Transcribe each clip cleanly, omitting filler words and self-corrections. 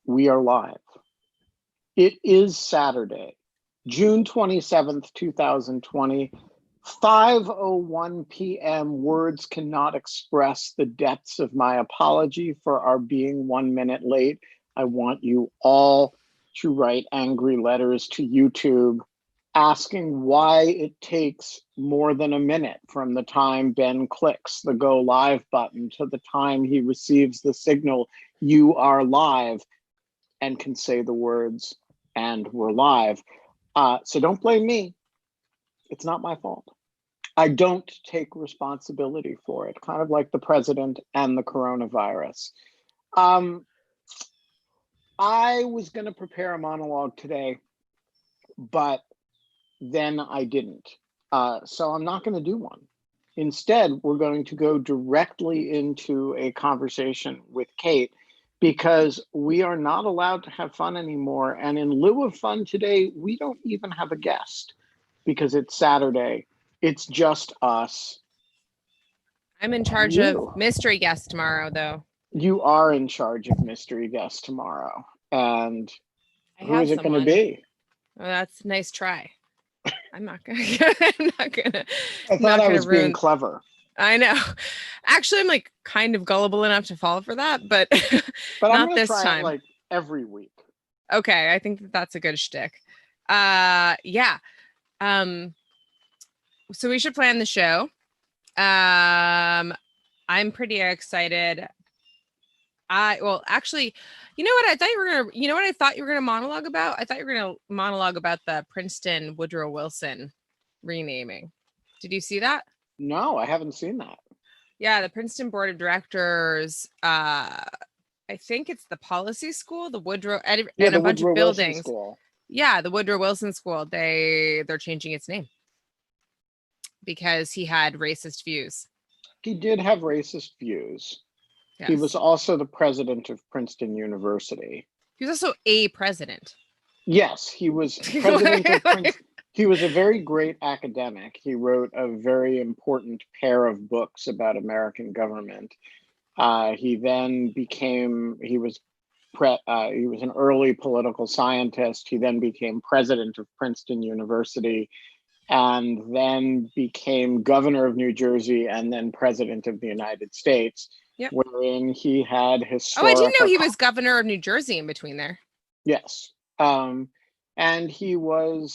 We are live. It is Saturday, June 27th, 2020, 5:01 p.m. Words cannot express the depths of my apology for our being 1 minute late. I want you all to write angry letters to YouTube asking why it takes more than a minute from the time Ben clicks the go live button to the time he receives the signal, you are live, and can say the words, and we're live. So don't blame me. It's not my fault. I don't take responsibility for it, kind of like the president and the coronavirus. I was going to prepare a monologue today, but then I didn't. So I'm not going to do one. Instead, we're going to go directly into a conversation with Kate, because we are not allowed to have fun anymore. And in lieu of fun today, we don't even have a guest because it's Saturday. It's just us. I'm in charge of mystery guest tomorrow, though. You are in charge of mystery guest tomorrow. And who is it going to be? Well, that's a nice try. I'm not gonna. I thought I was being clever. I know. Actually, I'm like kind of gullible enough to fall for that, but not I'm this try time. It like every week. Okay, I think that's a good shtick. Yeah. So we should plan the show. I'm pretty excited. Actually, you know what I thought you were gonna monologue about? I thought you were gonna monologue about the Princeton Woodrow Wilson renaming. Did you see that? No, I haven't seen that. Yeah, the Princeton Board of Directors, I think it's the policy school, the Woodrow, and a bunch of buildings. Yeah, the Woodrow Wilson School. They're changing its name because he had racist views. He did have racist views. Yes. He was also the president of Princeton University. He was also a president. Yes, he was president of Princeton. He was a very great academic. He wrote a very important pair of books about American government. He then he was an early political scientist. He then became president of Princeton University, and then became governor of New Jersey, and then president of the United States. Yep. Wherein he had I didn't know he was governor of New Jersey in between there. Yes. And he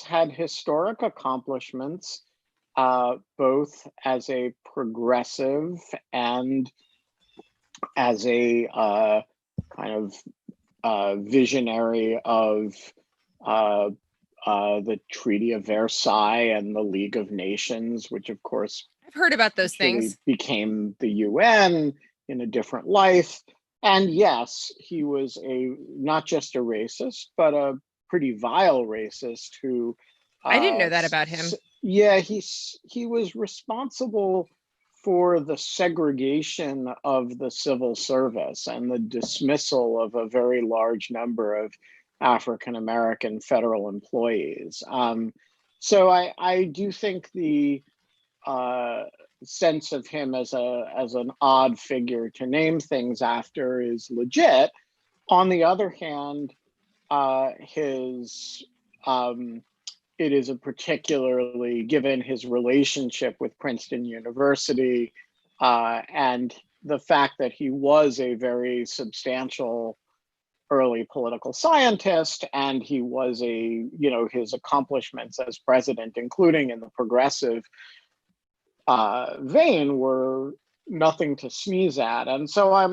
had historic accomplishments, both as a progressive and as a kind of visionary of the Treaty of Versailles and the League of Nations, which of course I've heard about those things. Became the UN in a different life. And yes, he was not just a racist, but a pretty vile racist who... I didn't know that about him. Yeah, he was responsible for the segregation of the civil service and the dismissal of a very large number of African-American federal employees. So I do think the sense of him as an odd figure to name things after is legit. On the other hand, it is a particularly, given his relationship with Princeton University and the fact that he was a very substantial early political scientist, and he was his accomplishments as president, including in the progressive vein, were nothing to sneeze at. And so I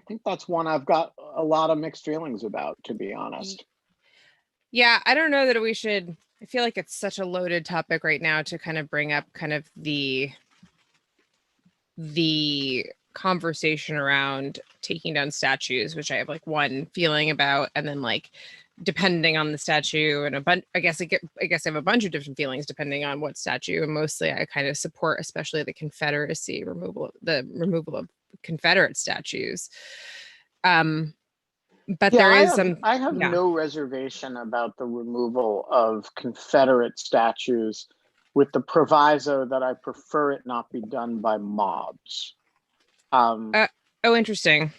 think that's one I've got a lot of mixed feelings about, to be honest. Yeah, I don't know that we should. I feel like it's such a loaded topic right now to kind of bring up kind of the conversation around taking down statues, which I have like one feeling about, and then like depending on the statue and I guess I have a bunch of different feelings depending on what statue, and mostly I kind of support especially the Confederacy removal of Confederate statues. But yeah, I have no reservation about the removal of Confederate statues, with the proviso that I prefer it not be done by mobs. Interesting.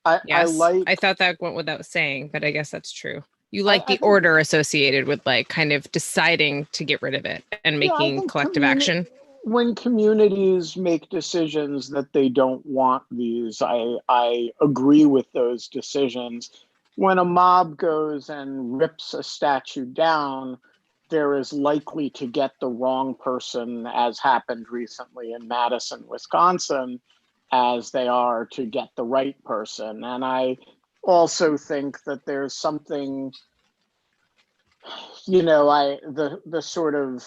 I Yes, like I thought that went without saying, but I guess that's true. You like I the think order associated with like kind of deciding to get rid of it and yeah, I making think collective action. when communities make decisions that they don't want these, I agree with those decisions. When a mob goes and rips a statue down, they're as likely to get the wrong person, as happened recently in Madison, Wisconsin, as they are to get the right person. And I also think that there's something, the sort of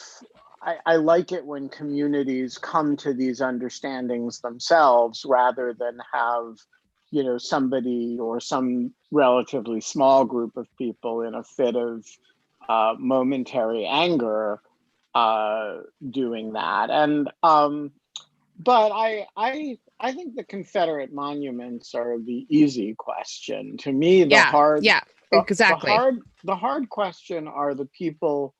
I like it when communities come to these understandings themselves rather than have, somebody or some relatively small group of people in a fit of momentary anger doing that. And but I think the Confederate monuments are the easy question. To me, Yeah, yeah, the exactly. hard question are the people.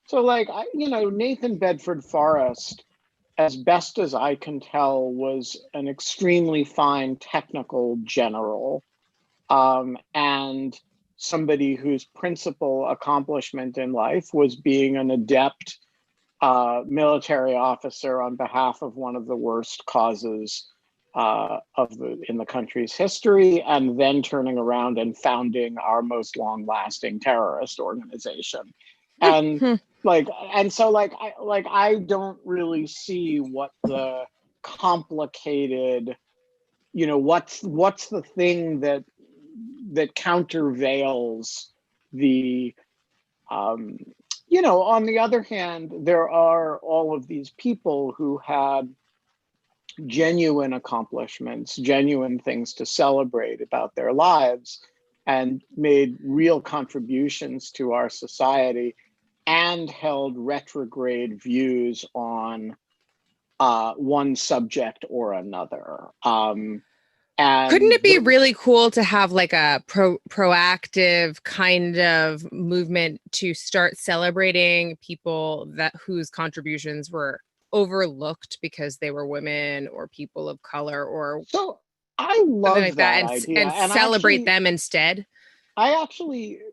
So like Nathan Bedford Forrest, as best as I can tell, was an extremely fine technical general, and somebody whose principal accomplishment in life was being an adept military officer on behalf of one of the worst causes in the country's history, and then turning around and founding our most long-lasting terrorist organization. And Hmm. I don't really see what the complicated, what's the thing that countervails the um, on the other hand, there are all of these people who had genuine accomplishments, genuine things to celebrate about their lives, and made real contributions to our society and held retrograde views on one subject or another. Couldn't And it be really cool to have like a proactive kind of movement to start celebrating people that whose contributions were overlooked because they were women or people of color or so I something love like that, that idea. and And celebrate them instead?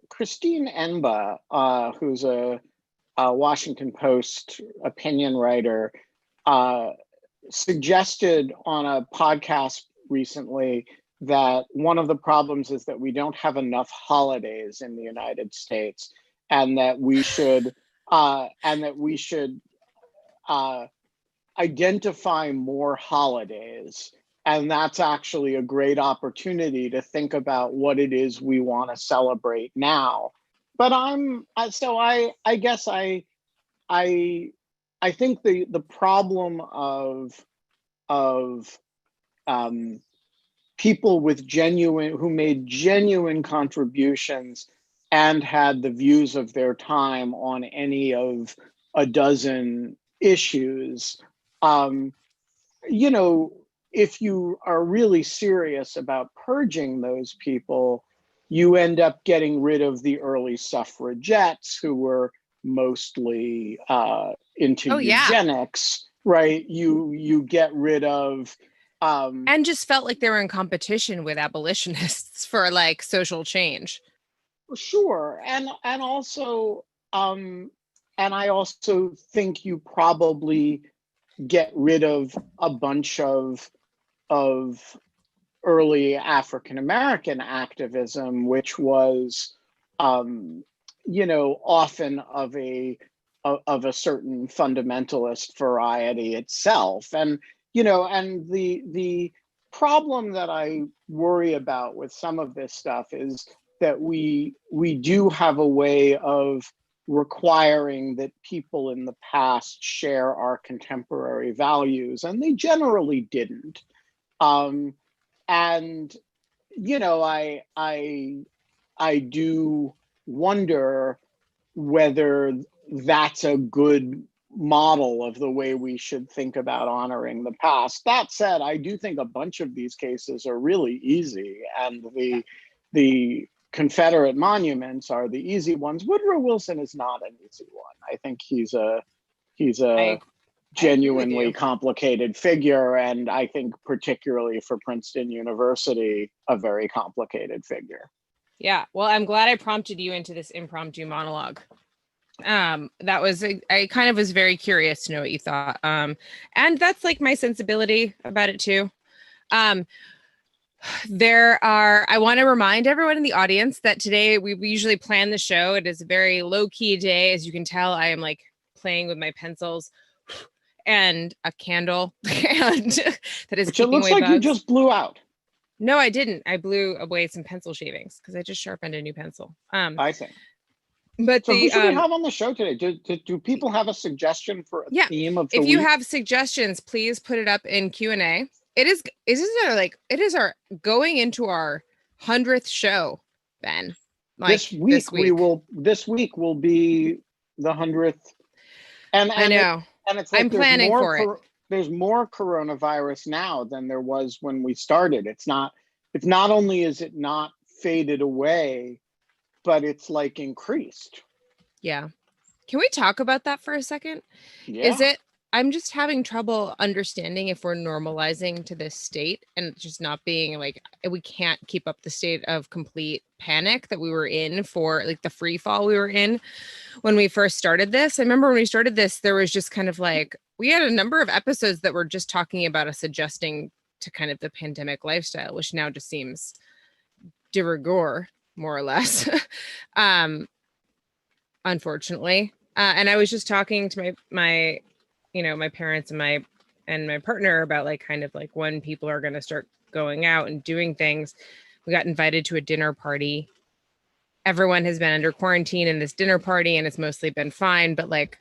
Christine Enba, who's a Washington Post opinion writer, uh, suggested on a podcast recently that one of the problems is that we don't have enough holidays in the United States, and that we should uh, identify more holidays. And that's actually a great opportunity to think about what it is we want to celebrate now. But I guess I I think the problem of um, people who made genuine contributions and had the views of their time on any of a dozen issues. Um, you know, if you are really serious about purging those people, you end up getting rid of the early suffragettes who were mostly into Oh yeah, eugenics, right? You get rid of and just felt like they were in competition with abolitionists for like social change. sure, and also and I also think you probably get rid of a bunch of early African American activism, which was, um, often of a certain fundamentalist variety itself. And and the problem that I worry about with some of this stuff is that we do have a way of requiring that people in the past share our contemporary values, and they generally didn't. Um, and I do wonder whether that's a good model of the way we should think about honoring the past. That said, I do think a bunch of these cases are really easy, and the Confederate monuments are the easy ones. Woodrow Wilson is not an easy one. I think he's a I genuinely complicated figure, and I think particularly for Princeton University, a very complicated figure. Yeah, well, I'm glad I prompted you into this impromptu monologue. That was I kind of was very curious to know what you thought. And that's like my sensibility about it too. I want to remind everyone in the audience that today we usually plan the show. It is a very low-key day. As you can tell, I am like playing with my pencils and a candle, and that is Which it looks like bugs. You just blew out. No, I didn't. I blew away some pencil shavings because I just sharpened a new pencil. I see. But so who should we have on the show today? Do people have a suggestion for a theme of the week? If you have suggestions, please put it up in Q&A. It is our going into our 100th show, Ben. Like, this week will be the 100th. And I know. It's like I'm planning for it. There's more coronavirus now than there was when we started. It's not only is it not faded away, but it's like increased. Yeah. Can we talk about that for a second? Yeah. I'm just having trouble understanding if we're normalizing to this state and just not being like, we can't keep up the state of complete panic that we were in for like the free fall we were in when we first started this. I remember when we started this, there was just kind of like, we had a number of episodes that were just talking about us adjusting to kind of the pandemic lifestyle, which now just seems de rigueur, more or less, unfortunately. And I was just talking to my parents and my partner about like kind of like when people are going to start going out and doing things. We got invited to a dinner party. Everyone has been under quarantine in this dinner party and it's mostly been fine, but like,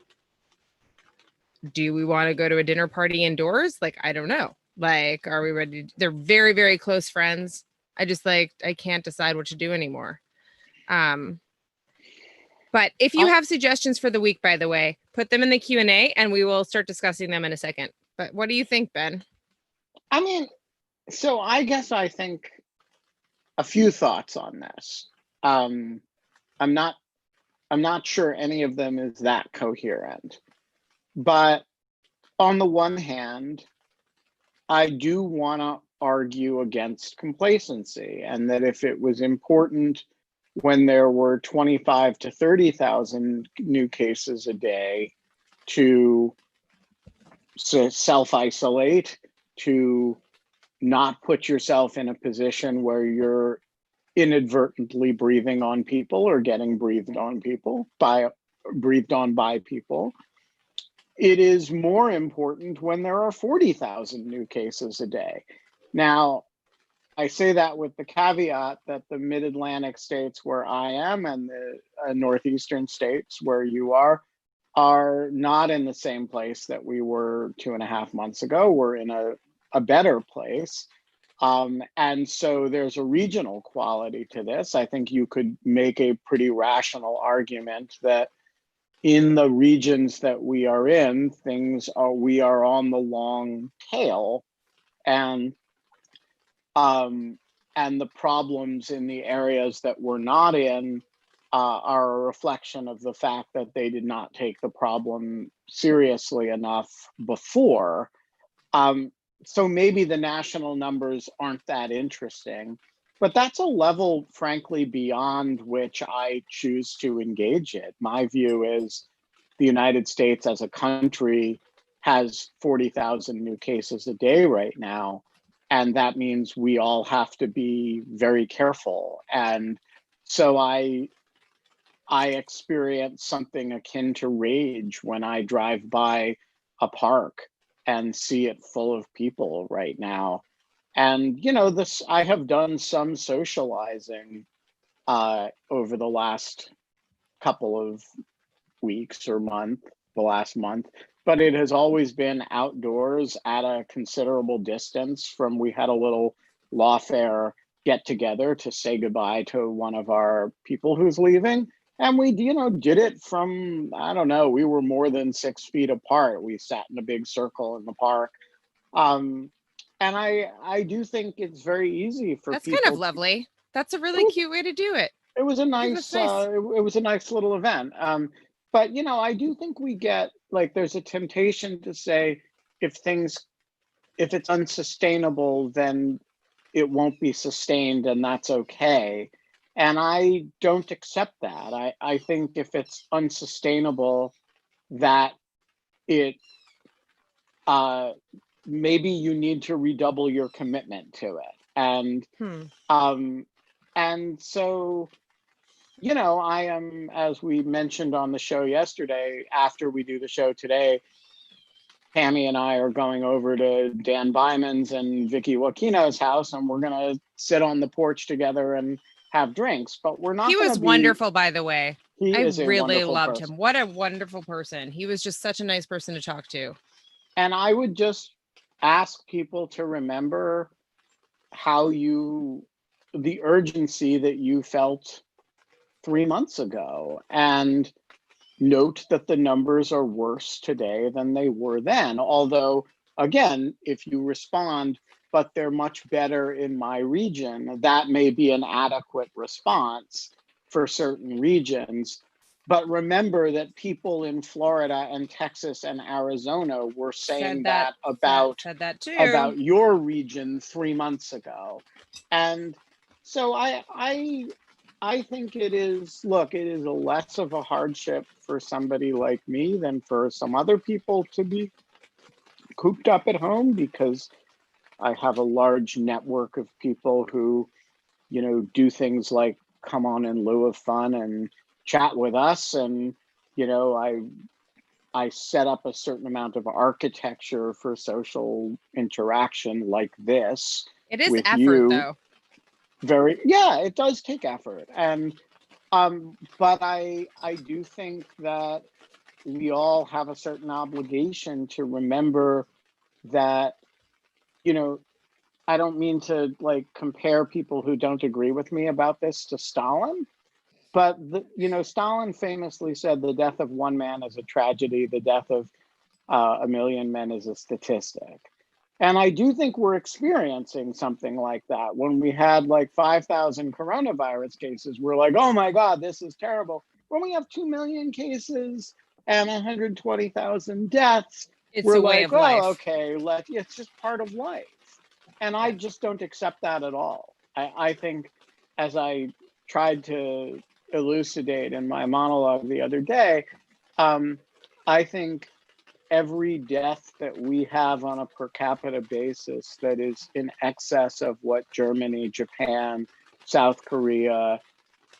do we want to go to a dinner party indoors? Like, I don't know. Like, are we ready? They're very, very close friends. I can't decide what to do anymore. But if you have suggestions for the week, by the way, put them in the Q&A and we will start discussing them in a second. But what do you think, Ben? I mean, so I guess I think a few thoughts on this. I'm not sure any of them is that coherent. But on the one hand, I do want to argue against complacency, and that if it was important when there were 25 to 30,000 new cases a day to self-isolate, to not put yourself in a position where you're inadvertently breathing on people or getting breathed on by people. It is more important when there are 40,000 new cases a day. Now, I say that with the caveat that the mid-Atlantic states where I am and the northeastern states where you are not in the same place that we were 2.5 months ago. We're in a better place. And so there's a regional quality to this. I think you could make a pretty rational argument that in the regions that we are in, we are on the long tail, and the problems in the areas that we're not in are a reflection of the fact that they did not take the problem seriously enough before. So maybe the national numbers aren't that interesting, but that's a level, frankly, beyond which I choose to engage it. My view is the United States as a country has 40,000 new cases a day right now. And that means we all have to be very careful. And so I experience something akin to rage when I drive by a park and see it full of people right now. And, I have done some socializing over the last couple of weeks or the last month, but it has always been outdoors at a considerable distance from, we had a little lawfare get together to say goodbye to one of our people who's leaving. And we, did it from, I don't know, we were more than 6 feet apart. We sat in a big circle in the park. And I do think it's very easy for people. That's kind of lovely. That's a really cute way to do it. It was a nice, it was a nice little event. But, I do think we get like there's a temptation to say if it's unsustainable, then it won't be sustained and that's okay. And I don't accept that. I think if it's unsustainable, that it maybe you need to redouble your commitment to it. And so, I am, as we mentioned on the show yesterday, after we do the show today, Tammy and I are going over to Dan Byman's and Vicky Wakino's house, and we're going to sit on the porch together and have drinks. But we're not. He was wonderful, by the way. I really loved him. What a wonderful person. He was just such a nice person to talk to. And I would just ask people to remember the urgency that you felt 3 months ago, and note that the numbers are worse today than they were then. Although, again, if you respond, but they're much better in my region, that may be an adequate response for certain regions. But remember that people in Florida and Texas and Arizona were saying that about your region 3 months ago. And so I think it is a less of a hardship for somebody like me than for some other people to be cooped up at home, because I have a large network of people who, do things like come on in lieu of fun and chat with us. And, I set up a certain amount of architecture for social interaction like this. It is effort, though. It does take effort. And but I do think that we all have a certain obligation to remember that, I don't mean to compare people who don't agree with me about this to Stalin, but Stalin famously said the death of one man is a tragedy, the death of a million men is a statistic. And I do think we're experiencing something like that. When we had 5,000 coronavirus cases, we're like, oh my God, this is terrible. When we have 2 million cases and 120,000 deaths, we're like, oh, okay, it's just part of life. And I just don't accept that at all. I think, as I tried to elucidate in my monologue the other day, I think every death that we have on a per capita basis that is in excess of what Germany, Japan, South Korea,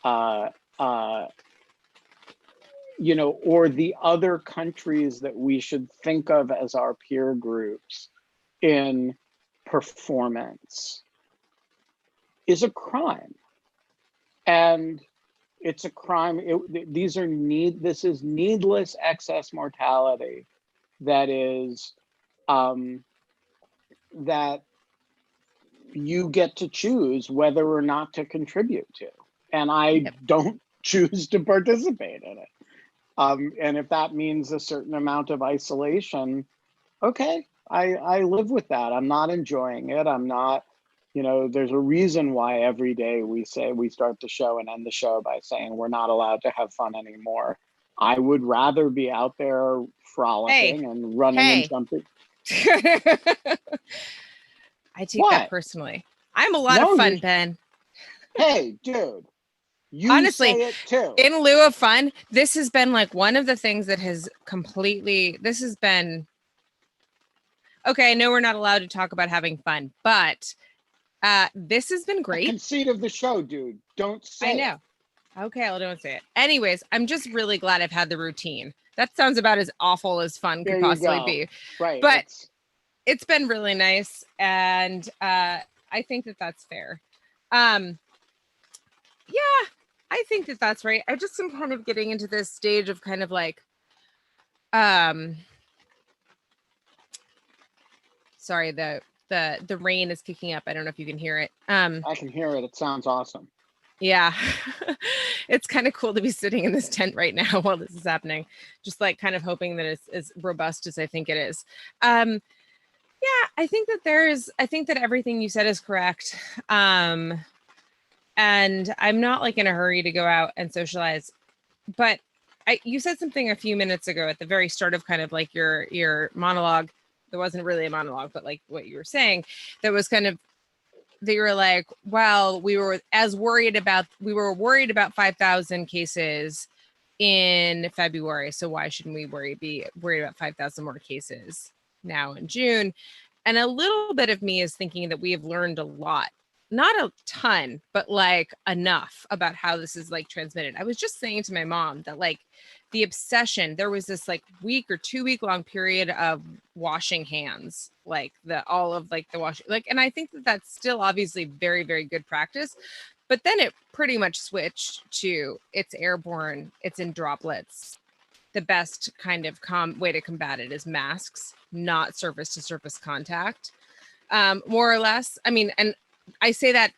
or the other countries that we should think of as our peer groups in performance, is a crime. And it's a crime. This is needless excess mortality that is that you get to choose whether or not to contribute to, and I don't choose to participate in it. And if that means a certain amount of isolation, okay, I live with that. I'm not enjoying it. I'm not, there's a reason why every day we start the show and end the show by saying we're not allowed to have fun anymore. I would rather be out there frolicking and running and jumping. I take that personally. I'm a lot of fun, Ben. Hey, dude. Honestly, say it too. In lieu of fun, this has been one of the things that has okay, I know we're not allowed to talk about having fun, but this has been great. The conceit of the show, dude. Don't say it. I know. Okay, I don't say it. Anyways, I'm just really glad I've had the routine. That sounds about as awful as fun could possibly be. Right. But it's been really nice. And I think that that's fair. Yeah, I think that that's right. I just am kind of getting into this stage of kind of sorry, the rain is kicking up. I don't know if you can hear it. I can hear it. It sounds awesome. Yeah. It's kind of cool to be sitting in this tent right now while this is happening. Just kind of hoping that it's as robust as I think it is. Yeah, I think that everything you said is correct. And I'm not in a hurry to go out and socialize, but you said something a few minutes ago at the very start of kind of like your monologue. There wasn't really a monologue, but like what you were saying, that was kind of, they were like, well, we were worried about 5,000 cases in February, so why shouldn't we be worried about 5,000 more cases now in June? And a little bit of me is thinking that we have learned a lot, not a ton, but like enough about how this is like transmitted. I was just saying to my mom that like the obsession, there was this like week or 2 week long period of washing hands, like all of like the washing, like, and I think that that's still obviously very, very good practice. But then it pretty much switched to it's airborne, it's in droplets. The best kind of way to combat it is masks, not surface to surface contact, more or less. I mean, and I say that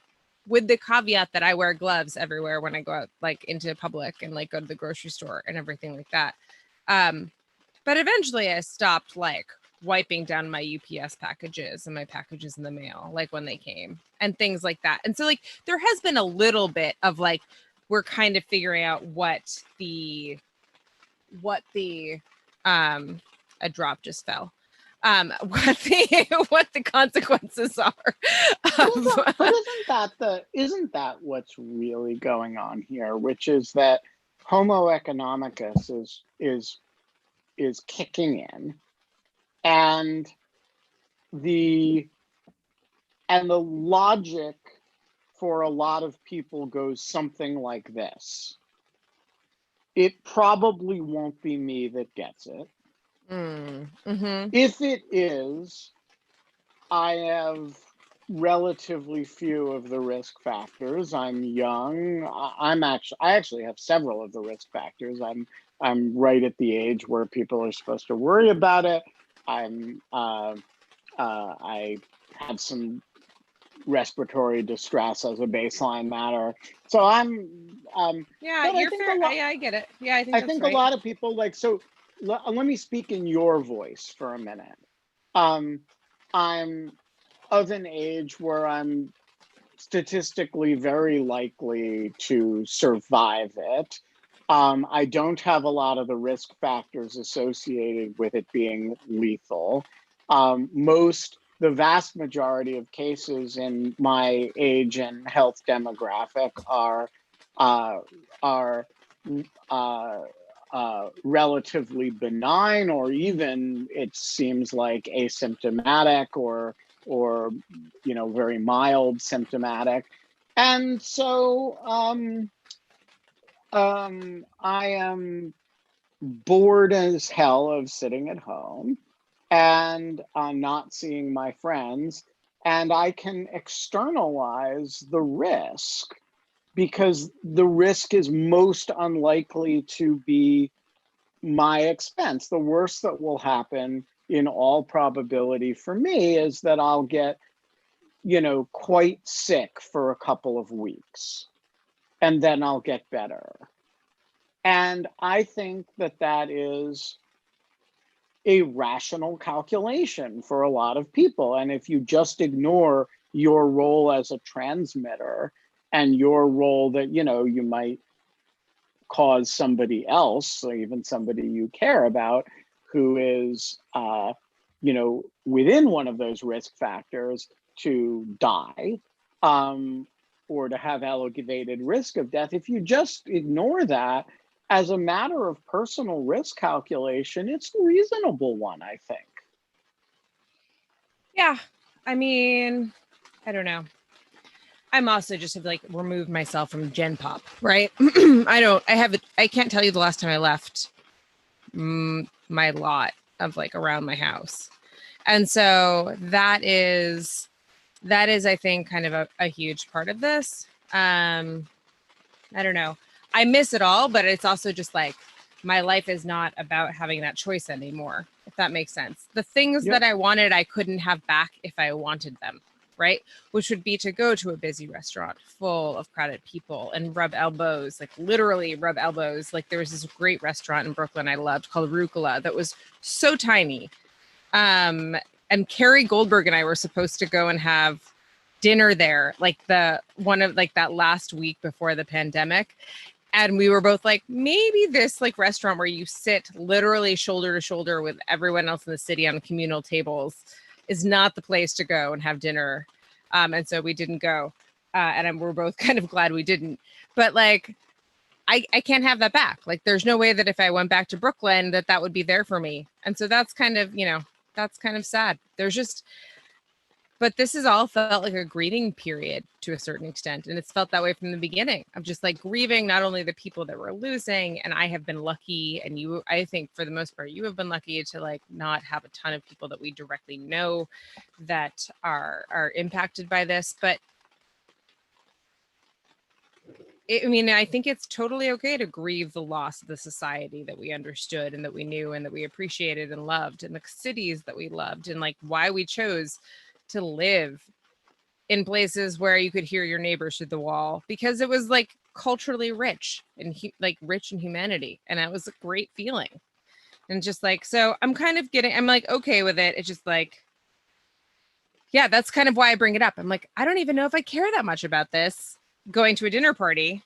with the caveat that I wear gloves everywhere when I go out, like into public and like go to the grocery store and everything like that. But eventually I stopped like wiping down my UPS packages and my packages in the mail, like when they came and things like that. And so like, there has been a little bit of like, we're kind of figuring out what the a drop just fell. What the consequences are. But isn't that what's really going on here, which is that Homo economicus is kicking in, and the logic for a lot of people goes something like this. It probably won't be me that gets it. Mm-hmm. If it is, I have relatively few of the risk factors. I'm young. I actually have several of the risk factors. I'm right at the age where people are supposed to worry about it. I had some respiratory distress as a baseline matter. So yeah, you're fair. Yeah, I get it. Yeah, I think that's right. A lot of people like, so let me speak in your voice for a minute. I'm of an age where I'm statistically very likely to survive it. I don't have a lot of the risk factors associated with it being lethal. The vast majority of cases in my age and health demographic are relatively benign, or even it seems like asymptomatic, or very mild symptomatic. And so I am bored as hell of sitting at home and not seeing my friends, and I can externalize the risk because the risk is most unlikely to be my expense. The worst that will happen in all probability for me is that I'll get, quite sick for a couple of weeks, and then I'll get better. And I think that is a rational calculation for a lot of people. And if you just ignore your role as a transmitter and your role that, you might cause somebody else, or even somebody you care about, who is, within one of those risk factors, to die, or to have elevated risk of death, if you just ignore that as a matter of personal risk calculation, it's a reasonable one, I think. Yeah, I mean, I don't know. I'm also just have like removed myself from Gen Pop, right? I can't tell you the last time I left my lot of like around my house. And so that is, I think, kind of a huge part of this. I don't know. I miss it all, but it's also just like my life is not about having that choice anymore, if that makes sense. The things that I wanted, I couldn't have back if I wanted them, right? Which would be to go to a busy restaurant full of crowded people and rub elbows, like literally rub elbows. Like there was this great restaurant in Brooklyn I loved called Rucola that was so tiny. And Carrie Goldberg and I were supposed to go and have dinner there, like that last week before the pandemic. And we were both like, maybe this like restaurant where you sit literally shoulder to shoulder with everyone else in the city on communal tables is not the place to go and have dinner. And so we didn't go. We're both kind of glad we didn't. But like, I can't have that back. Like, there's no way that if I went back to Brooklyn that would be there for me. And so that's kind of, that's kind of sad. But this has all felt like a grieving period to a certain extent. And it's felt that way from the beginning. I'm just like grieving not only the people that we're losing, and I have been lucky, and I think for the most part, you have been lucky to like not have a ton of people that we directly know that are impacted by this. But I think it's totally okay to grieve the loss of the society that we understood and that we knew and that we appreciated and loved, and the cities that we loved, and like why we chose to live in places where you could hear your neighbors through the wall, because it was like culturally rich and rich in humanity. And that was a great feeling. And just like, so I'm like, okay with it. It's just like, yeah, that's kind of why I bring it up. I'm like, I don't even know if I care that much about this going to a dinner party.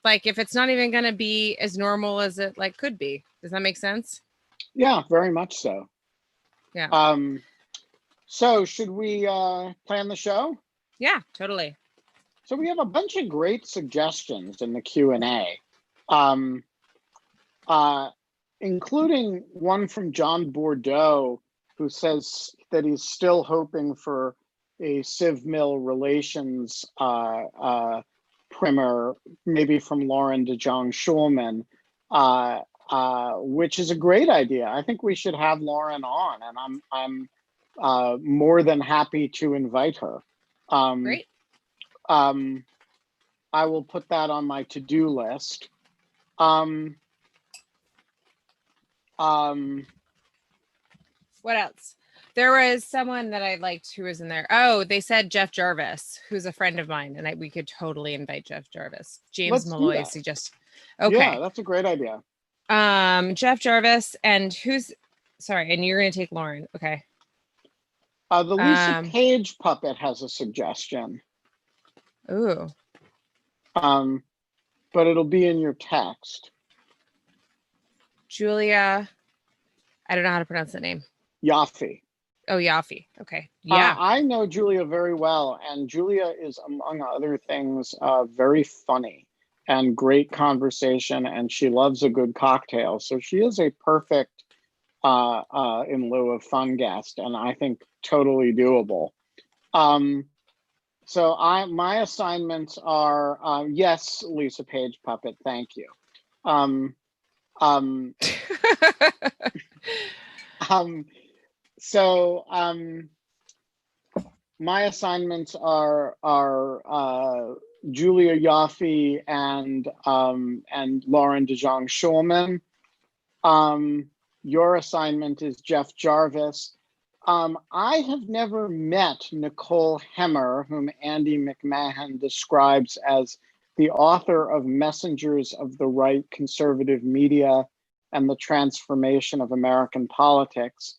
Like, if it's not even going to be as normal as it like could be. Does that make sense? Yeah, very much so. Yeah. So should we plan the show? Yeah, totally. So we have a bunch of great suggestions in the Q&A, including one from John Bordeaux, who says that he's still hoping for a Civ Mill Relations primer, maybe from Lauren DeJong Schulman, which is a great idea. I think we should have Lauren on, and I'm more than happy to invite her. Great. I will put that on my to-do list. What else? There was someone that I liked who was in there. Oh, they said Jeff Jarvis, who's a friend of mine, and we could totally invite Jeff Jarvis. James Malloy suggests. Okay. Yeah, that's a great idea. Jeff Jarvis, and and you're gonna take Lauren. Okay. The Lisa Page puppet has a suggestion. Ooh. But it'll be in your text. Julia, I don't know how to pronounce that name. Yaffe. Oh, Yaffe. Okay. Yeah. I know Julia very well, and Julia is, among other things, very funny and great conversation, and she loves a good cocktail. So she is a perfect in lieu of fun guest, and I think totally doable. So my assignments are yes, Lisa Page puppet, thank you. My assignments are Julia Yaffe and Lauren DeJong Schulman. Your assignment is Jeff Jarvis. I have never met Nicole Hemmer, whom Andy McMahon describes as the author of Messengers of the Right, Conservative Media and the Transformation of American Politics.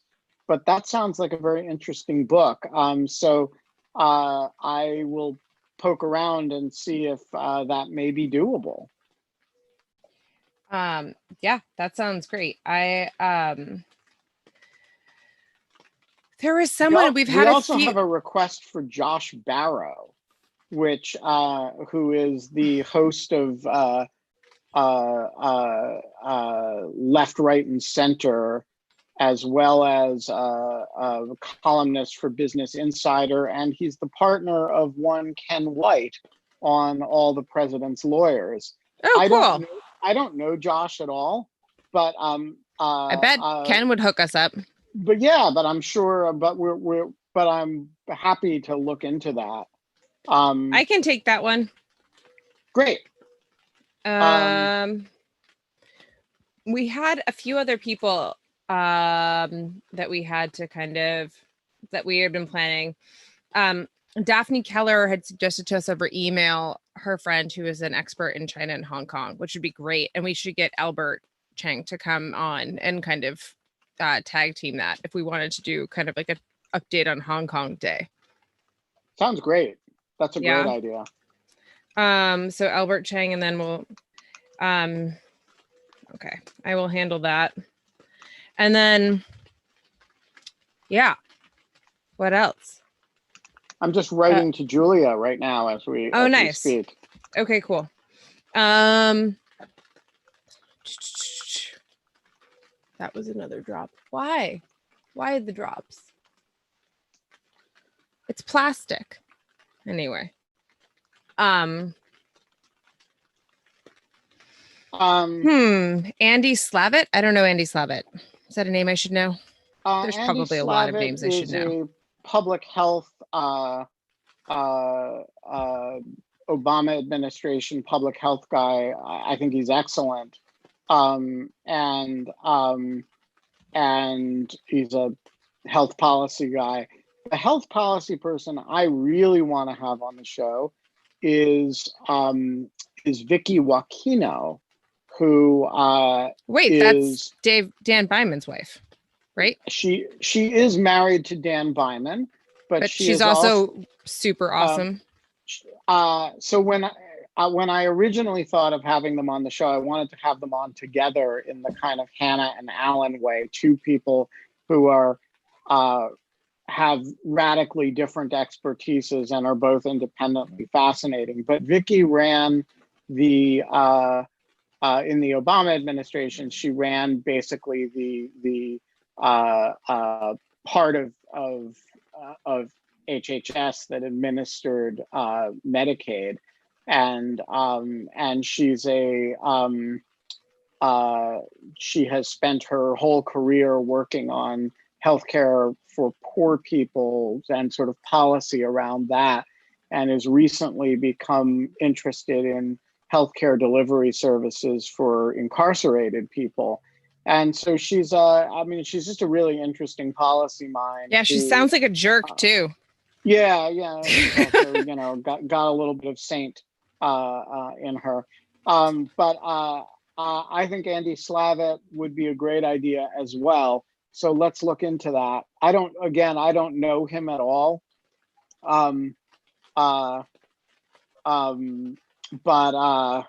But that sounds like a very interesting book. So I will poke around and see if that may be doable. Yeah, that sounds great. There was someone we also have a request for Josh Barrow, which who is the host of Left, Right, and Center, as well as a columnist for Business Insider, and he's the partner of one Ken White on All the President's Lawyers. Oh, cool. I don't know Josh at all, but I bet Ken would hook us up. But yeah, but I'm sure. But I'm happy to look into that. I can take that one. Great. We had a few other people that we had to that we had been planning. Daphne Keller had suggested to us over email her friend who is an expert in China and Hong Kong, which would be great. And we should get Albert Cheng to come on and kind of tag team that if we wanted to do kind of like an update on Hong Kong Day. Sounds great. That's a great idea. So Albert Cheng, and then Okay, I will handle that. And then, yeah, what else? I'm just writing to Julia right now as we speak. Okay, cool. That was another drop. Why the drops? It's plastic. Anyway. Andy Slavitt? I don't know Andy Slavitt. Is that a name I should know? There's Andy probably a lot of Slavitt names I should know. A public health Obama administration public health guy. I think he's excellent. And he's a health policy guy. The health policy person I really want to have on the show is Vicky Wakino, who that's Dan Byman's wife, right? She is married to Dan Byman, but she's also super awesome. So when I originally thought of having them on the show, I wanted to have them on together in the kind of Hannah and Alan way, two people who are have radically different expertises and are both independently fascinating. But Vicky ran the in the Obama administration, she ran basically the part of HHS that administered Medicaid, and she's she has spent her whole career working on healthcare for poor people and sort of policy around that, and has recently become interested in healthcare delivery services for incarcerated people. And so she's just a really interesting policy mind. Yeah, she sounds like a jerk too. Yeah. Also, got a little bit of saint in her. But I think Andy Slavitt would be a great idea as well. So let's look into that. I don't know him at all. But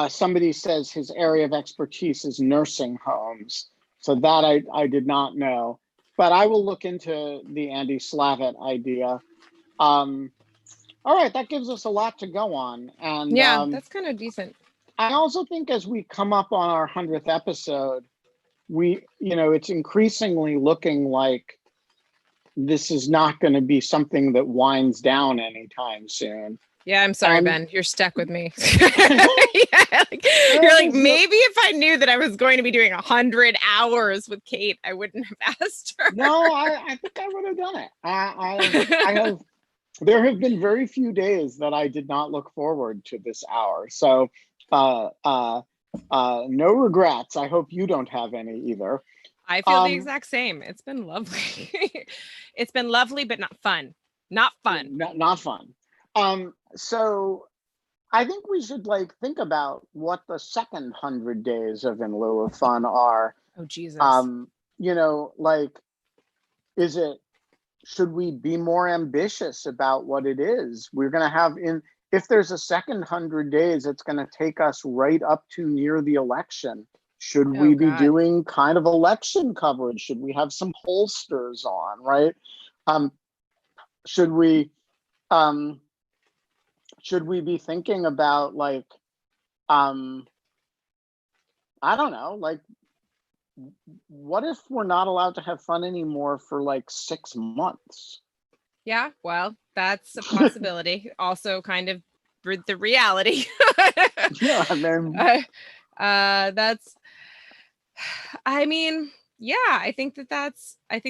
somebody says his area of expertise is nursing homes. So that I did not know. But I will look into the Andy Slavitt idea. All right, that gives us a lot to go on. And yeah, that's kind of decent. I also think as we come up on our 100th episode, it's increasingly looking like this is not going to be something that winds down anytime soon. Yeah, I'm sorry, Ben. You're stuck with me. Yeah, you're like, maybe if I knew that I was going to be doing 100 hours with Kate, I wouldn't have asked her. No, I think I would have done it. I have. There have been very few days that I did not look forward to this hour. So no regrets. I hope you don't have any either. I feel the exact same. It's been lovely. It's been lovely, but not fun. Not fun. Not fun. So I think we should think about what the second 100 days of In Lieu of Fun are. Oh, Jesus. Should we be more ambitious about what it is we're going to have if there's a second 100 days, it's going to take us right up to near the election. Should we be doing kind of election coverage? Should we have some pollsters on, right? Should we be thinking about I don't know, what if we're not allowed to have fun anymore for 6 months? Yeah, well, that's a possibility. Also kind of the reality. Yeah, man. That's, I mean, yeah, I think that's, I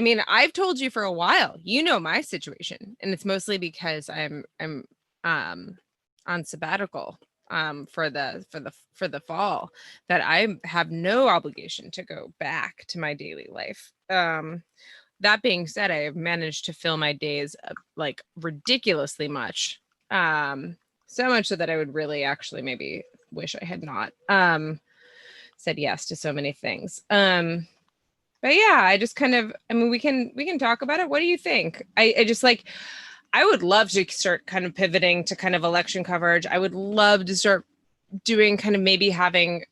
mean, I've told you for a while, my situation, and it's mostly because I'm on sabbatical for the fall, that I have no obligation to go back to my daily life. That being said, I have managed to fill my days ridiculously much. So much so that I would really actually maybe wish I had not said yes to so many things. But yeah, I just kind of, we can talk about it. What do you think? I just I would love to start kind of pivoting to kind of election coverage. I would love to start doing kind of maybe having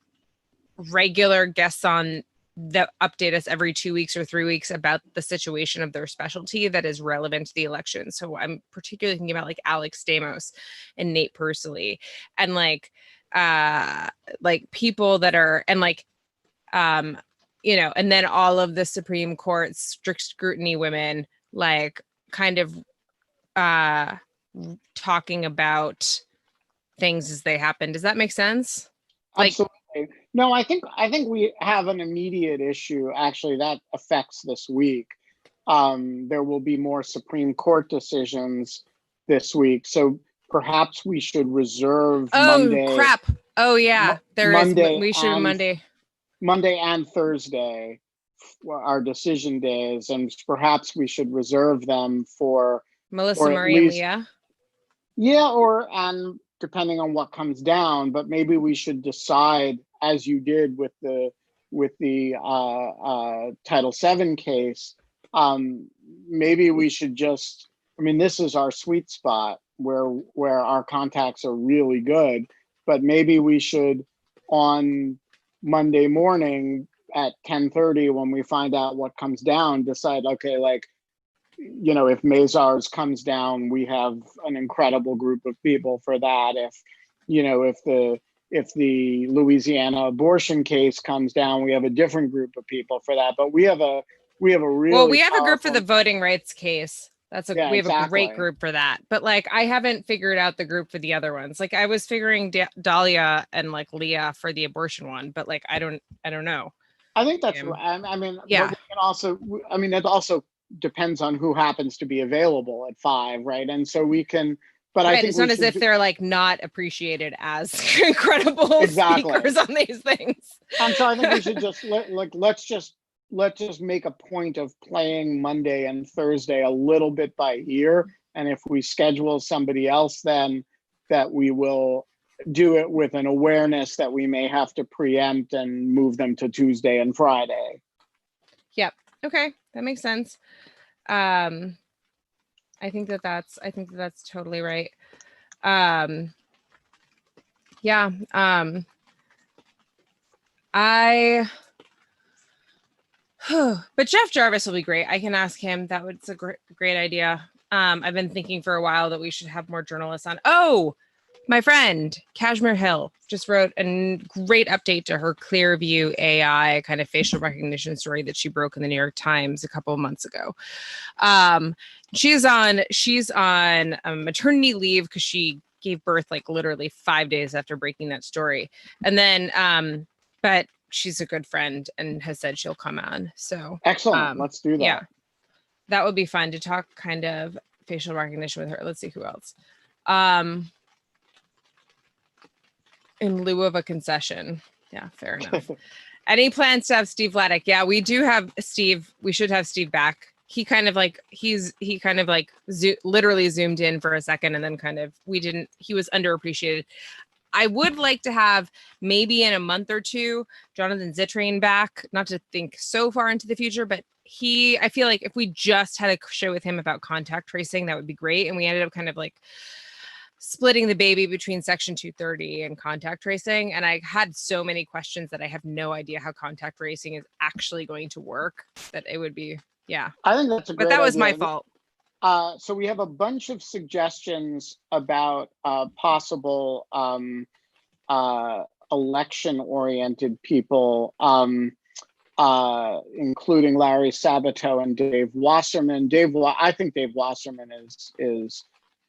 regular guests on that update us every 2 weeks or 3 weeks about the situation of their specialty that is relevant to the election. So I'm particularly thinking about like Alex Stamos and Nate Pursley and like people that are, and like you know, and then all of the Supreme Court strict scrutiny women, like kind of talking about things as they happen. Does that make sense? Like, Absolutely. No, I think we have an immediate issue actually that affects this week. There will be more Supreme Court decisions this week, so perhaps we should reserve oh crap. Oh yeah, there is. Monday We should and Monday and Thursday are decision days, and perhaps we should reserve them for Melissa or at Murray and least Leah. yeah, or and depending on what comes down, but maybe we should decide, as you did with the Title VII case. Maybe we should just. I mean, this is our sweet spot where our contacts are really good, but maybe we should on Monday morning at 10:30 when we find out what comes down, decide, okay, like, you know, if Mazars comes down, we have an incredible group of people for that. If, you know, if the Louisiana abortion case comes down, we have a different group of people for that. But we have a really well, we have a group for powerful the voting rights case. We have exactly. a great group for that. But like, I haven't figured out the group for the other ones. Like, I was figuring Dahlia and like Leah for the abortion one, but like, I don't know. I think that's right. I mean, yeah. But we can also, I mean, it also depends on who happens to be available at 5, right? And so we can, but right, I think it's not as if they're like not appreciated as incredible speakers on these things. And so I think we should just let's just make a point of playing Monday and Thursday a little bit by ear. And if we schedule somebody else, then that we will do it with an awareness that we may have to preempt and move them to Tuesday and Friday. Yep. Okay, that makes sense. I think that's totally right. Yeah. But Jeff Jarvis will be great. I can ask him. It's a great idea. I've been thinking for a while that we should have more journalists on. Oh, my friend Kashmir Hill just wrote a great update to her Clearview AI kind of facial recognition story that she broke in the New York Times a couple of months ago. She's on maternity leave because she gave birth like literally 5 days after breaking that story. And then, but she's a good friend and has said she'll come on. So excellent. Let's do that. Yeah, that would be fun to talk kind of facial recognition with her. Let's see who else. In lieu of a concession. Yeah, fair enough. Any plans to have Steve Vladeck? Yeah, we do have Steve. We should have Steve back. He kind of like literally zoomed in for a second and then he was underappreciated. I would like to have maybe in a month or two, Jonathan Zittrain back, not to think so far into the future, but I feel like if we just had a show with him about contact tracing, that would be great. And we ended up kind of like splitting the baby between Section 230 and contact tracing. And I had so many questions that I have no idea how contact tracing is actually going to work, that it would be, yeah. I think that's a great But that was idea. My fault. So we have a bunch of suggestions about possible election-oriented people, including Larry Sabato and Dave Wasserman. I think Dave Wasserman is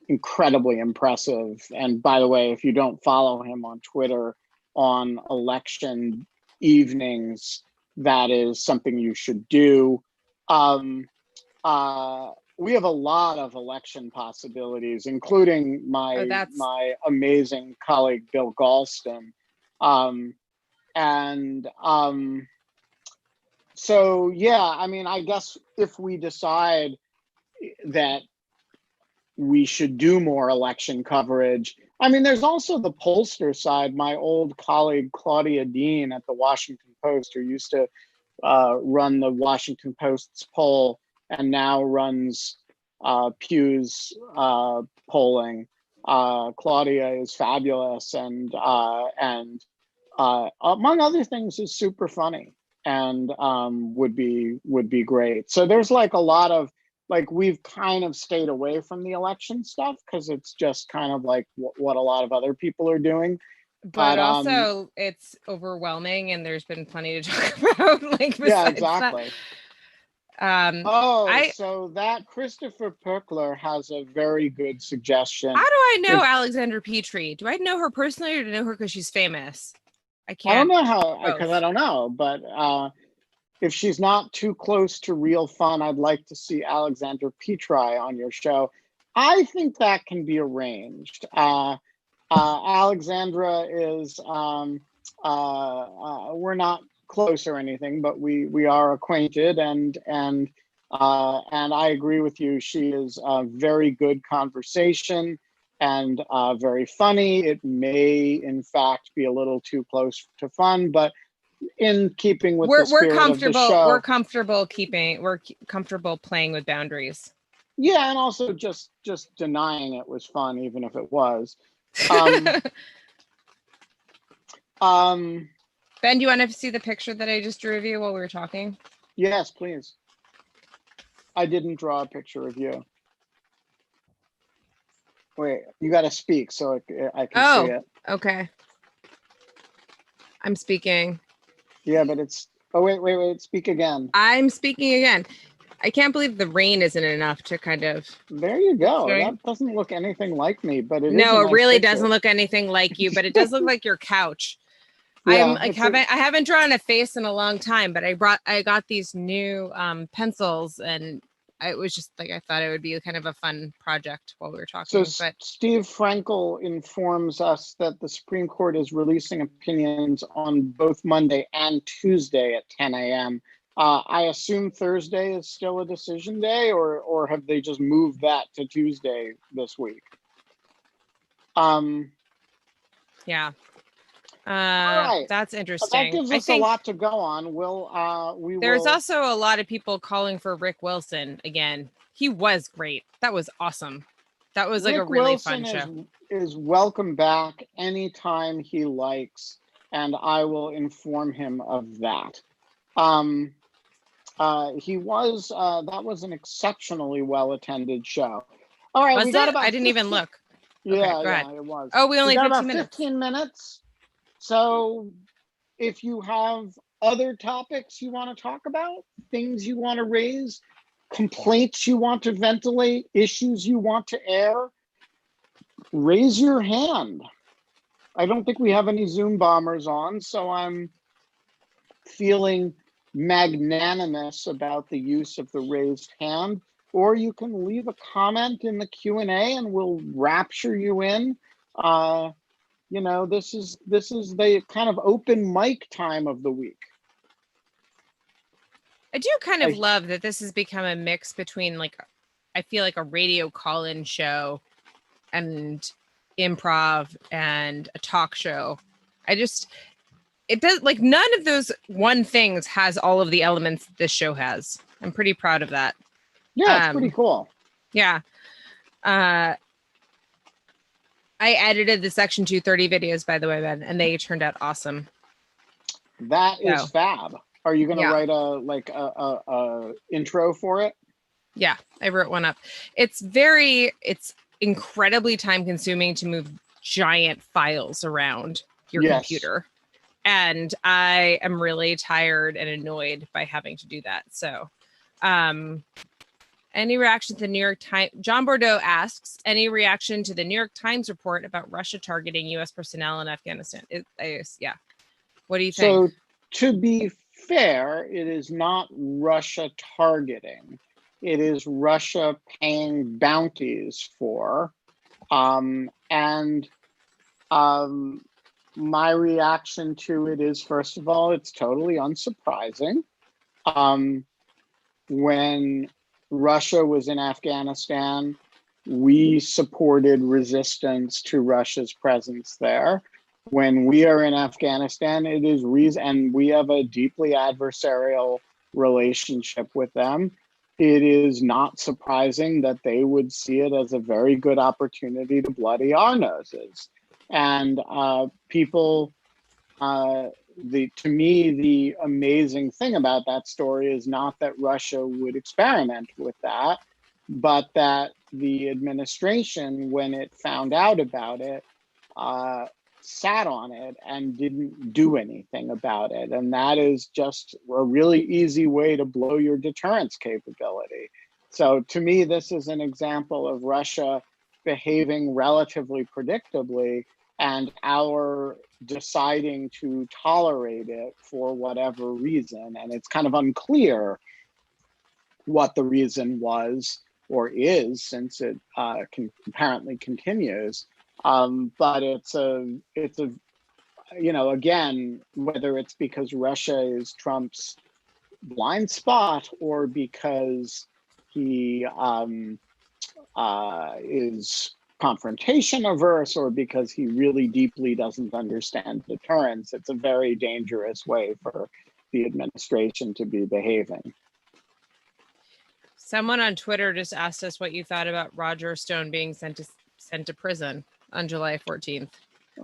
incredibly impressive. And by the way, if you don't follow him on Twitter on election evenings, that is something you should do. We have a lot of election possibilities, including my amazing colleague, Bill Galston. So, yeah, I mean, I guess if we decide that we should do more election coverage, I mean, there's also the pollster side. My old colleague, Claudia Dean at the Washington Post, who used to run the Washington Post's poll and now runs Pew's polling. Claudia is fabulous, and among other things, is super funny and would be great. So there's like a lot of, like, we've kind of stayed away from the election stuff because it's just kind of like what a lot of other people are doing. But also it's overwhelming, and there's been plenty to talk about. Like, yeah, exactly. That. So that Christopher Perkler has a very good suggestion. How do I know Alexandra Petrie? Do I know her personally, or do I know her because she's famous? I can't. I don't know how, because I don't know, but if she's not too close to real fun, I'd like to see Alexandra Petrie on your show. I think that can be arranged. Alexandra is, we're not close or anything, but we are acquainted, and I agree with you. She is a very good conversation and very funny. It may, in fact, be a little too close to fun, but in keeping with the spirit of the show. We're comfortable playing with boundaries. Yeah, and also just denying it was fun, even if it was. Ben, do you want to see the picture that I just drew of you while we were talking? Yes, please. I didn't draw a picture of you. Wait, you got to speak so I can see it. Okay. I'm speaking. Yeah, but it's... Oh, wait. Speak again. I'm speaking again. I can't believe the rain isn't enough to kind of... There you go. That doesn't look anything like me, but it No, is a nice it really picture. doesn't look anything like you, but it does look like your couch. Yeah, I haven't drawn a face in a long time, but I got these new pencils, and it was just like, I thought it would be kind of a fun project while we were talking. So but Steve Frankel informs us that the Supreme Court is releasing opinions on both Monday and Tuesday at 10 a.m. I assume Thursday is still a decision day, or have they just moved that to Tuesday this week? Yeah. Right. That's interesting. That gives us a lot to go on. There's also a lot of people calling for Rick Wilson again. He was great. That was awesome. That was like Rick a really Wilson fun show. Is welcome back anytime he likes, and I will inform him of that. He was that was an exceptionally well attended show. All right, we got about I didn't even look. Yeah, okay, yeah, it was. Oh, we only got 15 about minutes. 15 minutes. So if you have other topics you want to talk about, things you want to raise, complaints you want to ventilate, issues you want to air, raise your hand. I don't think we have any Zoom bombers on, so I'm feeling magnanimous about the use of the raised hand. Or you can leave a comment in the Q&A and we'll rapture you in. You know, this is the kind of open mic time of the week. I do kind of love that this has become a mix between, like, I feel like a radio call-in show and improv and a talk show. It does, like, none of those one things has all of the elements this show has. I'm pretty proud of that. Yeah, it's pretty cool. Yeah. I edited the Section 230 videos, by the way, Ben, and they turned out awesome. That is fab. Are you going to write a intro for it? Yeah, I wrote one up. It's incredibly time consuming to move giant files around your computer. And I am really tired and annoyed by having to do that. So, any reaction to the New York Times? John Bordeaux asks, any reaction to the New York Times report about Russia targeting U.S. personnel in Afghanistan? Yeah. What do you think? So, to be fair, it is not Russia targeting. It is Russia paying bounties for. My reaction to it is, first of all, it's totally unsurprising. When Russia was in Afghanistan, we supported resistance to Russia's presence there. When we are in Afghanistan, it is and we have a deeply adversarial relationship with them. it is not surprising that they would see it as a very good opportunity to bloody our noses. And people, to me, the amazing thing about that story is not that Russia would experiment with that, but that the administration, when it found out about it, sat on it and didn't do anything about it. And that is just a really easy way to blow your deterrence capability. So to me, this is an example of Russia behaving relatively predictably and our deciding to tolerate it for whatever reason. And it's kind of unclear what the reason was or is, since it apparently continues. But it's a, again, whether it's because Russia is Trump's blind spot or because he is confrontation averse or because he really deeply doesn't understand deterrence, it's a very dangerous way for the administration to be behaving. Someone on Twitter just asked us what you thought about Roger Stone being sent to prison on July 14th.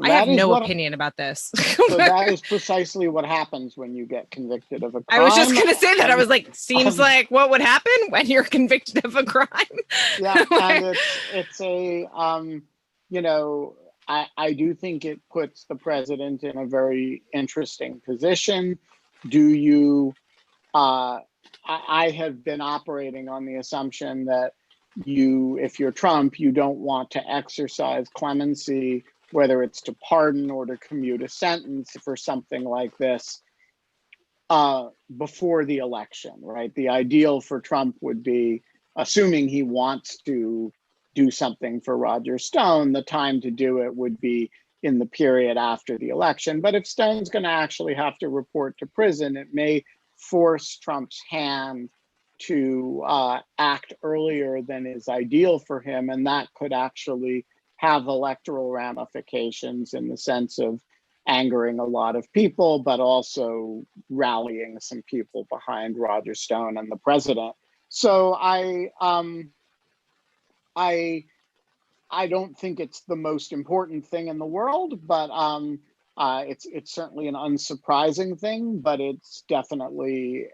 I have no opinion about this. So that is precisely what happens when you get convicted of a crime. I was just going to say that. I was like, seems like what would happen when you're convicted of a crime. Yeah, and it's a, I do think it puts the president in a very interesting position. Do you, I have been operating on the assumption that if you're Trump, you don't want to exercise clemency, whether it's to pardon or to commute a sentence for something like this before the election, right? The ideal for Trump would be, assuming he wants to do something for Roger Stone, the time to do it would be in the period after the election. But if Stone's going to actually have to report to prison, it may force Trump's hand to act earlier than is ideal for him. And that could actually have electoral ramifications in the sense of angering a lot of people, but also rallying some people behind Roger Stone and the president. So I don't think it's the most important thing in the world, but it's certainly an unsurprising thing, but it's definitely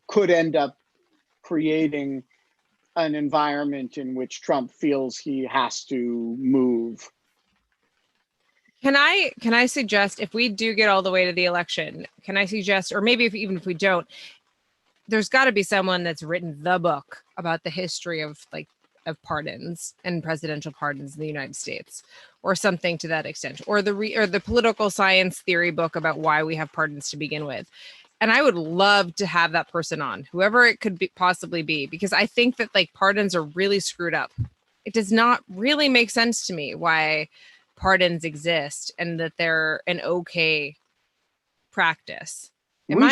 could end up creating an environment in which Trump feels he has to move. Can I suggest, if we do get all the way to the election, can I suggest, or maybe even if we don't, there's got to be someone that's written the book about the history of pardons and presidential pardons in the United States, or something to that extent, or the political science theory book about why we have pardons to begin with. And I would love to have that person on, whoever it could possibly be, because I think that pardons are really screwed up. It does not really make sense to me why pardons exist and that they're an okay practice. We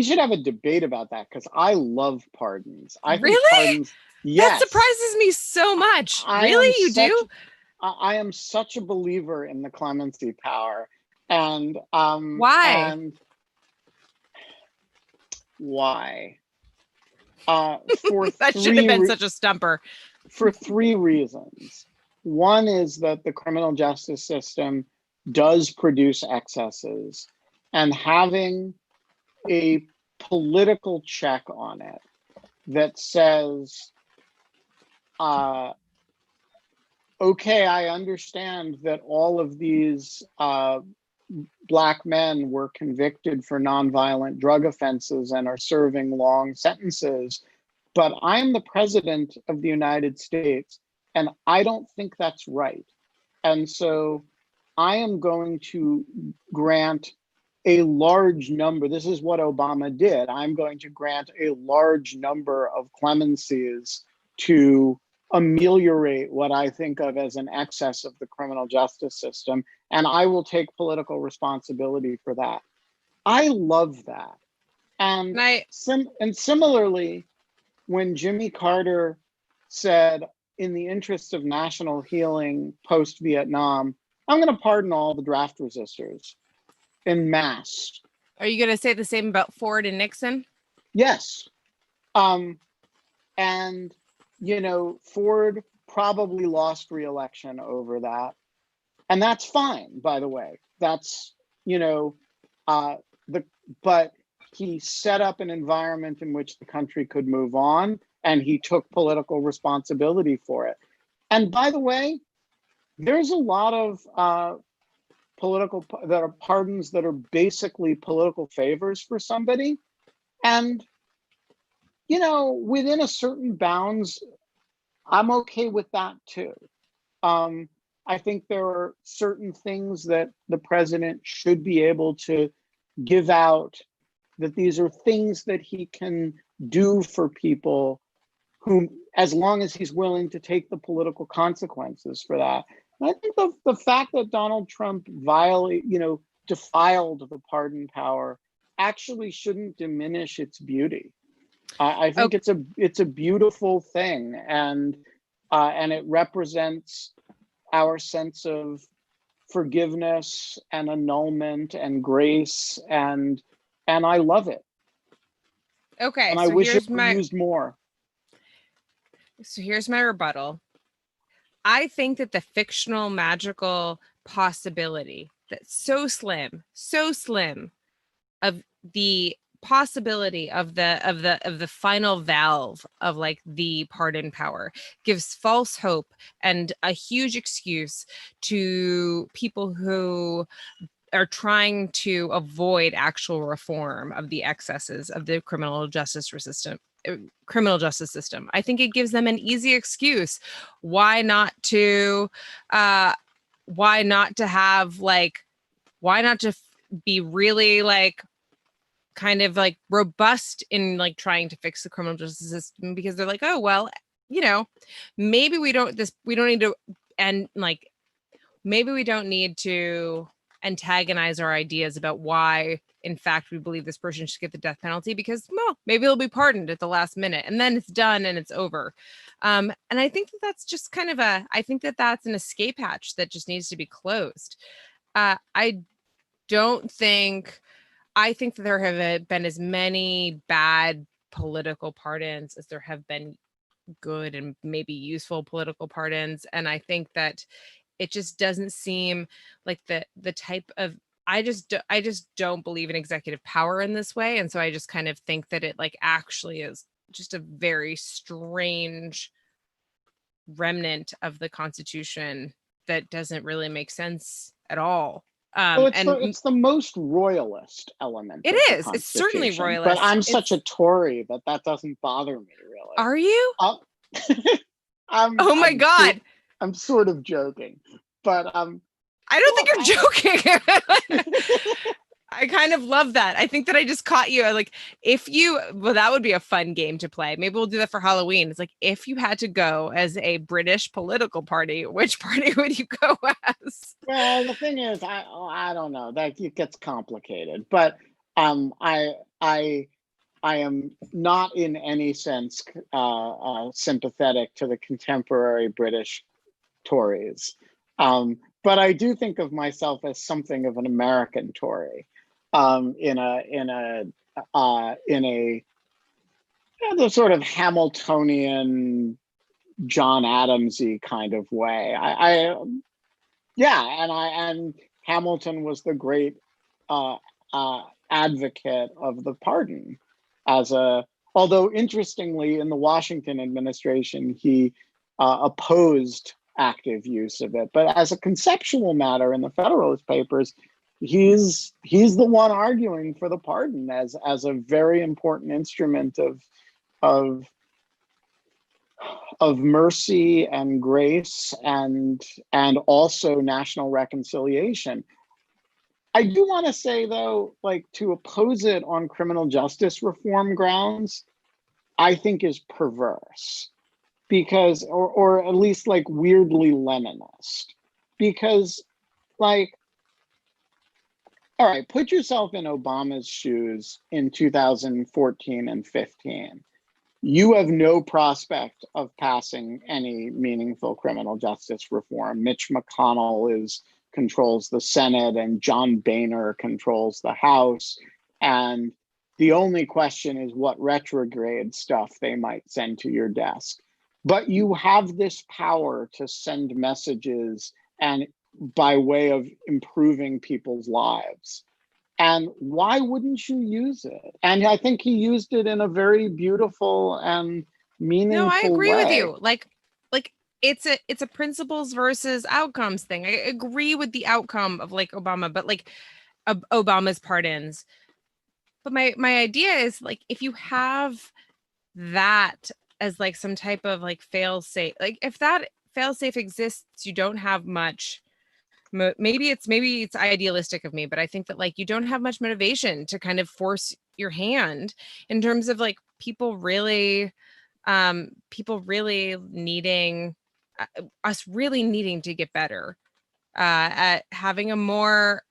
should have a debate about that, because I love pardons. Really? Yes. That surprises me so much. Really? You do? I am such a believer in the clemency power. And why? Why? That should have been such a stumper. For three reasons. One is that the criminal justice system does produce excesses, and having a political check on it that says, okay, I understand that all of these Black men were convicted for nonviolent drug offenses and are serving long sentences, but I'm the president of the United States, and I don't think that's right. And so I am going to grant a large number. This is what Obama did. I'm going to grant a large number of clemencies to ameliorate what I think of as an excess of the criminal justice system, and I will take political responsibility for that. I love that. And similarly, when Jimmy Carter said, in the interest of national healing post-Vietnam, I'm going to pardon all the draft resistors en masse. Are you going to say the same about Ford and Nixon? Yes. And, Ford probably lost re-election over that. And that's fine, by the way. That's, uh, but he set up an environment in which the country could move on, and he took political responsibility for it. And by the way, there's a lot of pardons that are basically political favors for somebody. And, within a certain bounds, I'm okay with that too. I think there are certain things that the president should be able to give out, that these are things that he can do for people whom, as long as he's willing to take the political consequences for that. And I think the fact that Donald Trump defiled the pardon power actually shouldn't diminish its beauty. I think it's a beautiful thing, and it represents our sense of forgiveness and annulment and grace, and I love it. Okay, And I wish it were used more. So here's my rebuttal. I think that the fictional magical possibility that's so slim of the possibility of the final valve of like the pardon power gives false hope and a huge excuse to people who are trying to avoid actual reform of the excesses of the criminal justice system. I think it gives them an easy excuse why not to be really like kind of like robust in like trying to fix the criminal justice system, because they're like, oh well, maybe we don't need to, and like maybe we don't need to antagonize our ideas about why in fact we believe this person should get the death penalty, because well, maybe he'll be pardoned at the last minute and then it's done and it's over. And I think that that's just kind of I think that that's an escape hatch that just needs to be closed. I think that there have been as many bad political pardons as there have been good and maybe useful political pardons. And I think that it just doesn't seem like the type of, I just don't believe in executive power in this way. And so I just kind of think that it like actually is just a very strange remnant of the Constitution that doesn't really make sense at all. Well, it's the most royalist element. It is. It's certainly royalist. But I'm such a Tory that doesn't bother me really. Are you? Oh my God. I'm sort of joking, but I don't think you're joking. I kind of love that. I think that I just caught you. Like, that would be a fun game to play. Maybe we'll do that for Halloween. It's like, if you had to go as a British political party, which party would you go as? Well, the thing is, I don't know. That it gets complicated. But I am not in any sense sympathetic to the contemporary British Tories. But I do think of myself as something of an American Tory, in the sort of Hamiltonian, John Adamsy kind of way. And Hamilton was the great advocate of the pardon. Although interestingly, in the Washington administration, he opposed active use of it, but as a conceptual matter in the Federalist Papers, he's the one arguing for the pardon as a very important instrument of mercy and grace and also national reconciliation. I do want to say though, like, to oppose it on criminal justice reform grounds, I think is perverse. Because, or at least like weirdly Leninist, because like, all right, put yourself in Obama's shoes in 2014 and 15. You have no prospect of passing any meaningful criminal justice reform. Mitch McConnell controls the Senate and John Boehner controls the House. And The only question is what retrograde stuff they might send to your desk. But you have this power to send messages and by way of improving people's lives. And why wouldn't you use it? And I think he used it in a very beautiful and No, I meaningful agree with way. you. Like it's a principles versus outcomes thing. I agree with the outcome of like Obama, but like Obama's pardons. But my idea is like if you have that as like some type of like fail safe, like if that fail safe exists, you don't have much. Maybe it's idealistic of me, but I think that like you don't have much motivation to kind of force your hand in terms of like people really needing us really needing to get better at having a more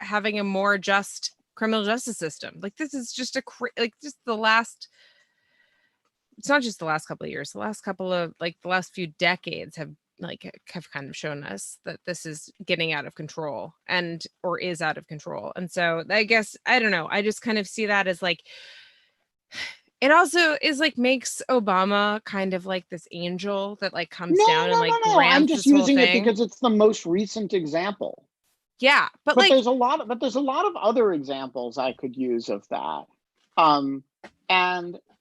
just criminal justice system. Like this is just like just the last, it's not just the last couple of years, the last couple of like the last few decades have kind of shown us that this is getting out of control and or is out of control. And so I guess I don't know, I just kind of see that as like it also is like makes Obama kind of like this angel that like comes No, down and no, like no, no. I'm grants just this whole using it thing. because it's the most recent example. Yeah, but But like there's a lot of other examples I could use of that. And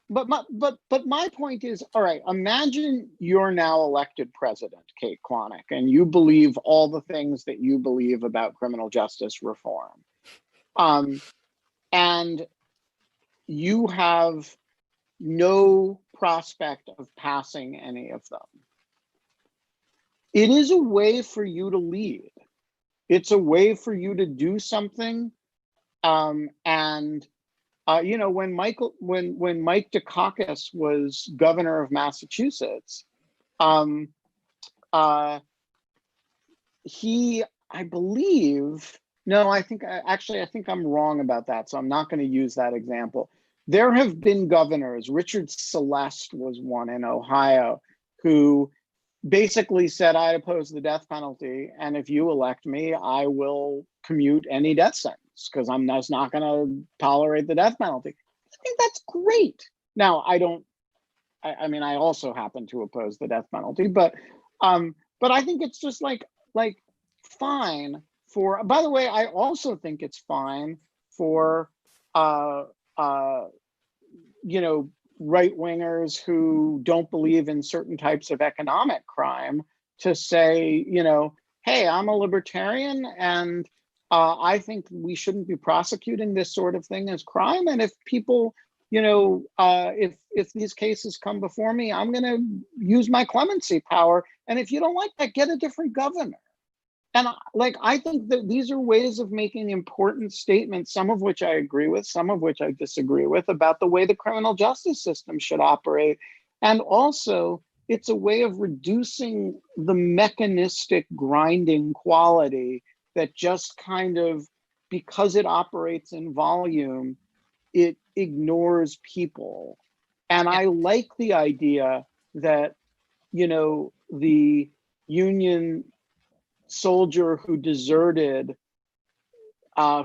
but my point is, all right, imagine you're now elected president, Kate Klonick, and you believe all the things that you believe about criminal justice reform. And you have no prospect of passing any of them. It is a way for you to lead. It's a way for you to do something. And you know, when Mike Dukakis was governor of Massachusetts, um, he, I believe, no, I think actually I think I'm wrong about that, so I'm not going to use that example. There have been governors. Richard Celeste was one in Ohio who basically said, I oppose the death penalty, and if you elect me, I will commute any death sentence because I'm just not going to tolerate the death penalty. I think that's great. Now, I mean, I also happen to oppose the death penalty, but I think it's just like fine for. By the way, I also think it's fine for uh, uh, you know, right wingers who don't believe in certain types of economic crime to say, you know, hey, I'm a libertarian and I think we shouldn't be prosecuting this sort of thing as crime. And if people, you know, if these cases come before me, I'm going to use my clemency power. And if you don't like that, get a different governor. And like, I think that these are ways of making important statements, some of which I agree with, some of which I disagree with, about the way the criminal justice system should operate. And also, it's a way of reducing the mechanistic grinding quality that just kind of, because it operates in volume, it ignores people. And yeah. I like the idea that, you know, the Union soldier who deserted,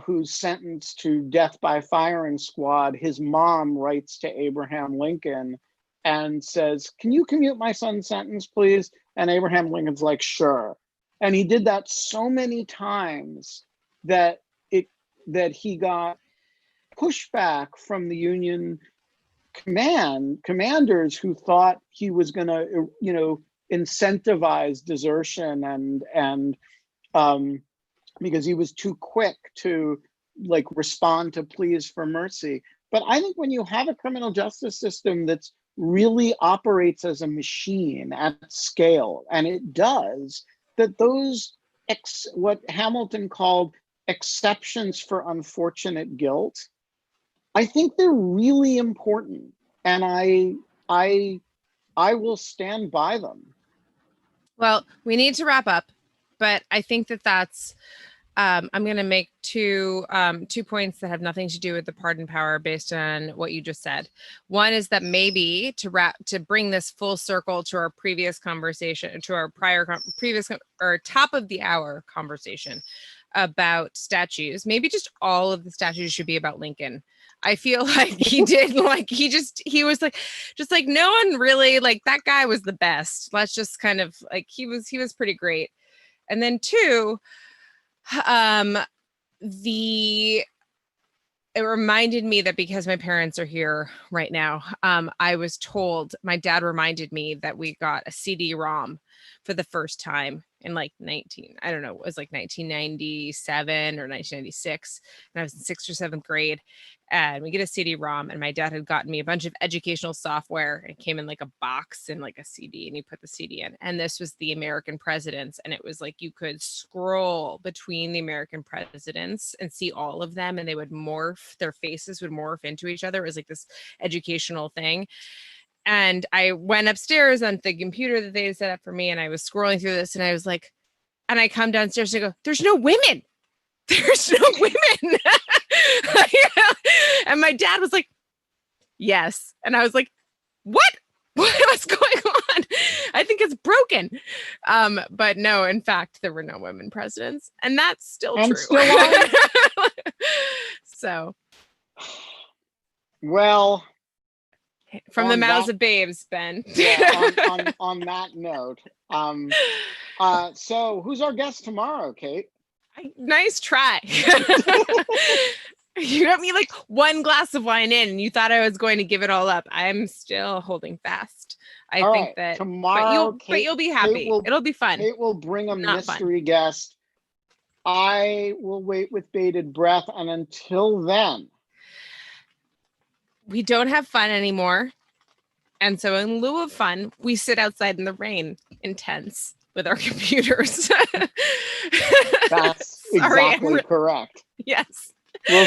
who's sentenced to death by firing squad, his mom writes to Abraham Lincoln and says, can you commute my son's sentence, please? And Abraham Lincoln's like, sure. And he did that so many times that he got pushback from the Union commanders who thought he was going to, you know, incentivize desertion and because he was too quick to like respond to pleas for mercy. But I think when you have a criminal justice system that's really operates as a machine at scale, and it does, that those what Hamilton called exceptions for unfortunate guilt, I think they're really important, and I will stand by them. Well, we need to wrap up, but I think that that's I'm going to make two points that have nothing to do with the pardon power based on what you just said. One is that maybe to bring this full circle to our previous conversation, to our previous or top of the hour conversation about statues, maybe just all of the statues should be about Lincoln. I feel like he did, like he was like, just like no one really, like that guy was the best. Let's just kind of like, he was pretty great. And then two, the it reminded me that because my parents are here right now, I was told, my dad reminded me that we got a CD-ROM for the first time in like I don't know, it was like 1997 or 1996. And I was in 6th or 7th grade. And we get a CD-ROM, and my dad had gotten me a bunch of educational software. It came in like a box and like a CD, and you put the CD in. And this was the American presidents. And it was like you could scroll between the American presidents and see all of them, and they would morph, their faces would morph into each other. It was like this educational thing. And I went upstairs on the computer that they had set up for me, and I was scrolling through this, and I was like, and I come downstairs and I go, there's no women. There's no women. And my dad was like, yes. And I was like, what's going on? I think it's broken. But no, in fact, there were no women presidents, and that's still true. Still So, well, from the mouths of babes, Ben. Yeah, on that note, so who's our guest tomorrow, Kate? Nice try. You got me like one glass of wine in, and you thought I was going to give it all up. I'm still holding fast. I think that tomorrow, but you'll be happy. It'll be fun. Kate will bring a mystery guest. I will wait with bated breath, and until then, we don't have fun anymore. And so in lieu of fun, we sit outside in the rain in tents with our computers. That's exactly correct. Yes. We'll